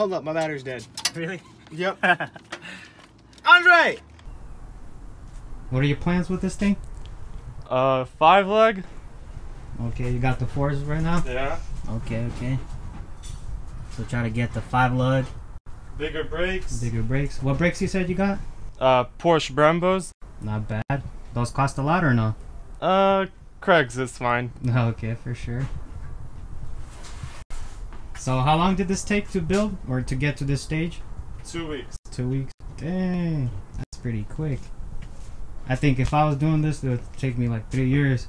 hold up, my battery's dead. Really? Yep. Andre! What are your plans with this thing? 5-leg. Okay, you got the 4s right now? Yeah. Okay. So try to get the 5-lug. Bigger brakes. Bigger brakes. What brakes you said you got? Porsche Brembos. Not bad. Those cost a lot or no? Craig's is fine. Okay, for sure. So how long did this take to build or to get to this stage? 2 weeks. 2 weeks. Dang, that's pretty quick. I think if I was doing this, it would take me like 3 years.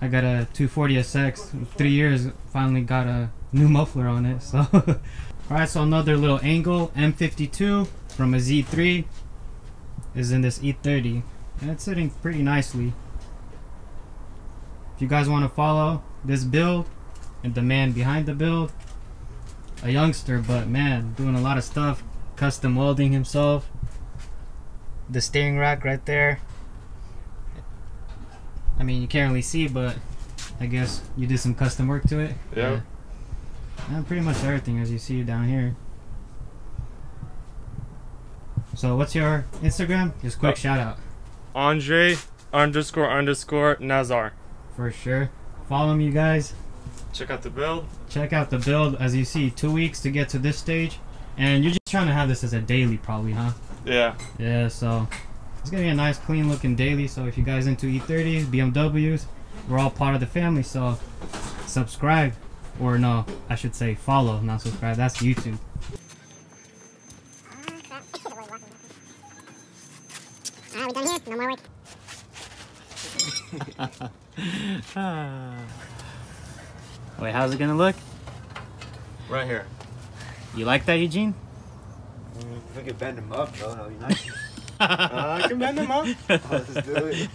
I got a 240 SX. 3 years, finally got a new muffler on it. So, alright. So another little angle M52 from a Z3 is in this E30, and it's sitting pretty nicely. If you guys want to follow this build and the man behind the build, a youngster, but man, doing a lot of stuff, custom welding himself. The steering rack right there. I mean, you can't really see, but I guess you did some custom work to it. Yeah. And pretty much everything as you see down here. So what's your Instagram? Just quick shout out. Andre__Nazar. For sure. Follow me, you guys. Check out the build. Check out the build. As you see, 2 weeks to get to this stage. And you're just trying to have this as a daily probably, huh? Yeah. Yeah, so it's gonna be a nice clean looking daily. So if you guys into E30s, BMWs, we're all part of the family. So subscribe, or no, I should say follow, not subscribe. That's YouTube. Alright, we done here? No more work. Wait, how's it gonna look? Right here. You like that, Eugene? If I could bend them up, though, that'd be nice. I can bend them up. Let's do it.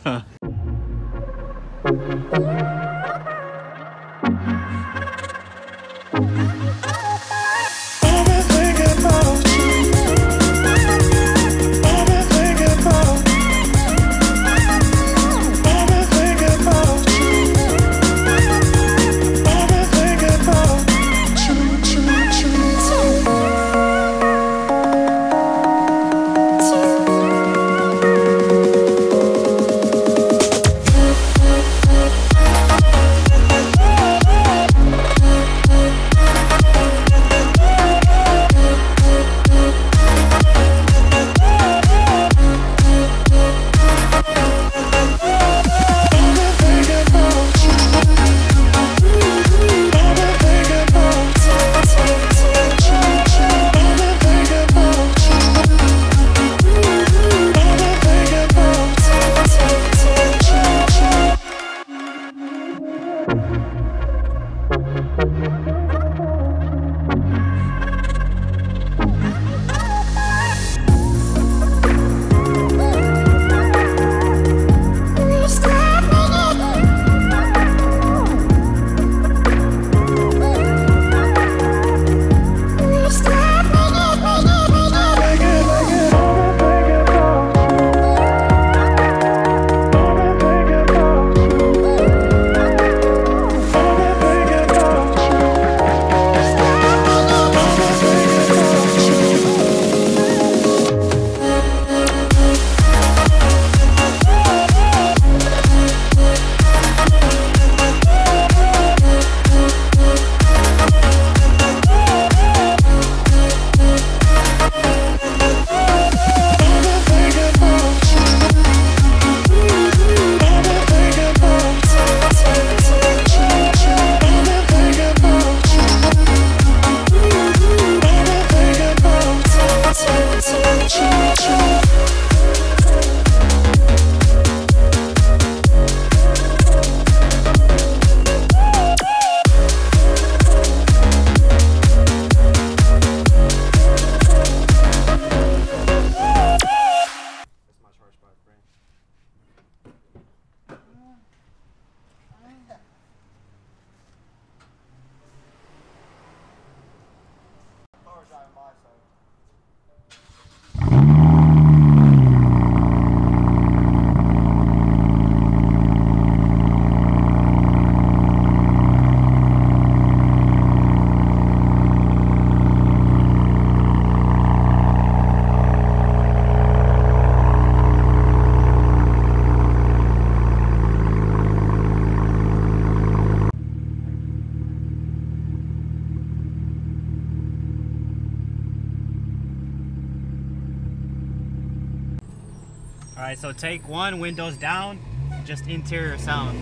Alright, so take one, windows down, just interior sound.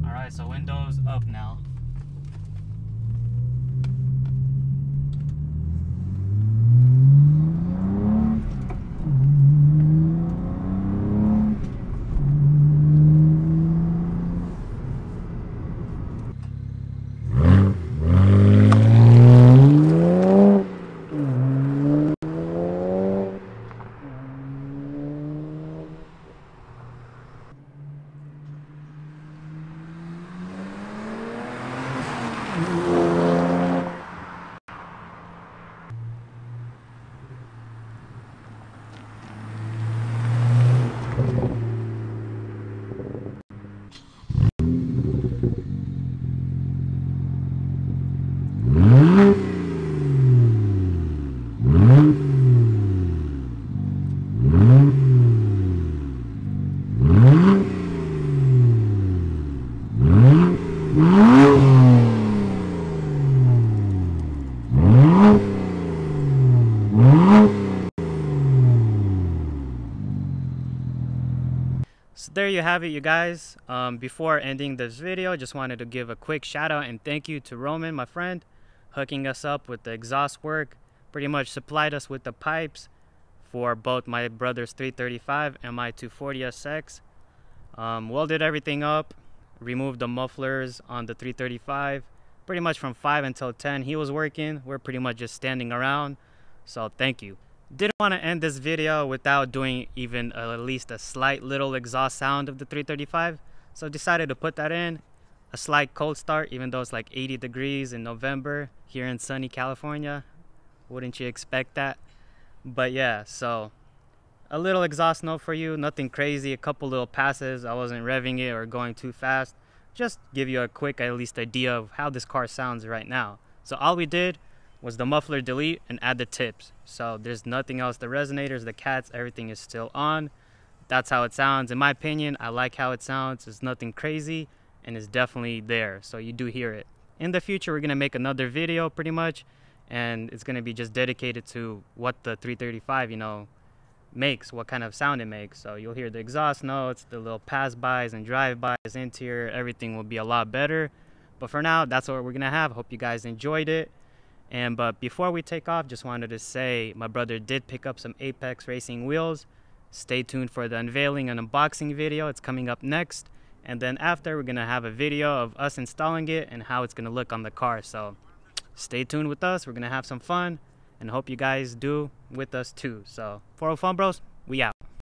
Alright, so windows up now. So there you have it, you guys. Before ending this video, just wanted to give a quick shout out and thank you to Roman, my friend, hooking us up with the exhaust work. Pretty much supplied us with the pipes for both my brother's 335 and my 240SX. Welded everything up, removed the mufflers on the 335. Pretty much from 5 until 10 he was working. We're pretty much just standing around. So thank you. Didn't want to end this video without doing even at least a slight little exhaust sound of the 335, so decided to put that in. A slight cold start, even though it's like 80 degrees in November here in sunny California. Wouldn't you expect that? But yeah, so a little exhaust note for you, nothing crazy, a couple little passes. I wasn't revving it or going too fast, just give you a quick at least idea of how this car sounds right now. So all we did was the muffler delete and add the tips. So there's nothing else. The resonators, the cats, everything is still on. That's how it sounds. In my opinion, I like how it sounds. It's nothing crazy and it's definitely there. So you do hear it. In the future, we're gonna make another video pretty much, and it's gonna be just dedicated to what the 335, you know, makes, what kind of sound it makes. So you'll hear the exhaust notes, the little pass-bys and drive-bys, interior, everything will be a lot better. But for now, that's what we're gonna have. Hope you guys enjoyed it. But before we take off, just wanted to say my brother did pick up some Apex Racing wheels. Stay tuned for the unveiling and unboxing video. It's coming up next. And then after, we're going to have a video of us installing it and how it's going to look on the car. So stay tuned with us. We're going to have some fun and hope you guys do with us too. So 405 Bros, we out.